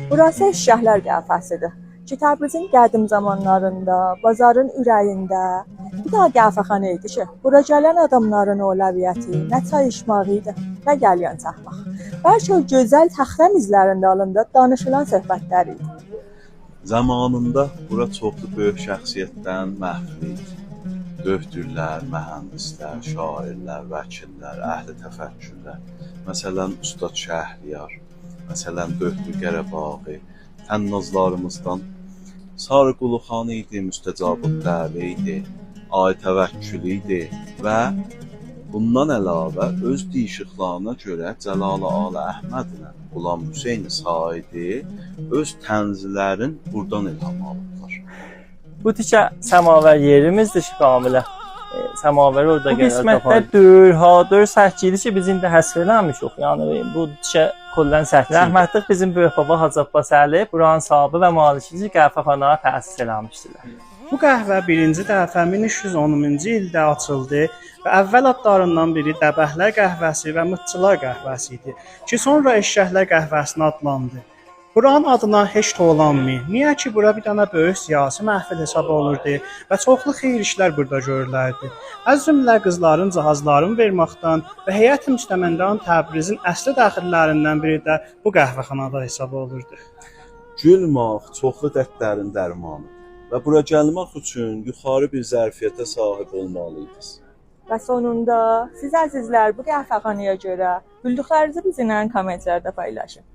Burası Şəhlər qəhvəsidir ki, Təbrizin qədim zamanlarında bazarın ürəyində bir daha qəhvəxana idi ki, bura gələn adamların öləviyyəti nə çay içmək idi, nə qəlyan çaxmaq. Bəlkə o gözəl taxta mizlərində alında danışılan söhbətlər idi. Zamanında bura çoxlu böyük şəxsiyyətdən məhfil idi. Döktürlər, mühəndislər, şairlər, vəkillər, əhli təfəkkürlər. Məsələn, Ustad Şəhriyar, məsələn, Döktür Qərəbağı, tənnazlarımızdan Sarı Quluxan idi, Müstəcabüddəvə idi, Ay Təvəkkül idi və bundan əlavə öz deyişiklarına görə Cəlal-i Əli Əhmədlə Qulam Hüseyn Saidi öz tənzillərin buradan ilham alıblar. Bu tikə səmavər yerimizdir ki, Kamilə. Səmavəri orada gəlir. Bu qismətdə dör, hadır, səhkiydi ki, biz indi həsr eləmişik. Yəni bu tikə kollən səhkiydi. Rəhmətlik bizim böyük baba Hacı Abbas Əli buranın sahibi və malikici qəhvəxanaya təsis eləmişdilər. Bu qəhvə birinci dəfə 1310-cu ildə açıldı və əvvəl adlarından biri Dəbəhlər qəhvəsi və Mıtçılar qəhvəsi idi ki, sonra Eşşəklər qəhvəsinə adlandı. Buranın adına heç tolanmır. Niyə ki, bura bir dənə böyük siyasi məhfil hesab olurdu və çoxlu xeyir işlər burada görülərdi. Az cümlə qızların cihazlarını verməkdən və heyət müstəməndan Təbrizin əsli daxillərindən biri də bu qəhvəxanada hesab olurdu. Gülmaq çoxlu dərdlərin dərmanıdır və bura gəlmək üçün yuxarı bir zərfiyyətə sahib olmalıydınız. Və sonunda siz əzizlər bu qəhvəxanaya görə bilduqlarınızı bizimlə kommentlərdə paylaşın.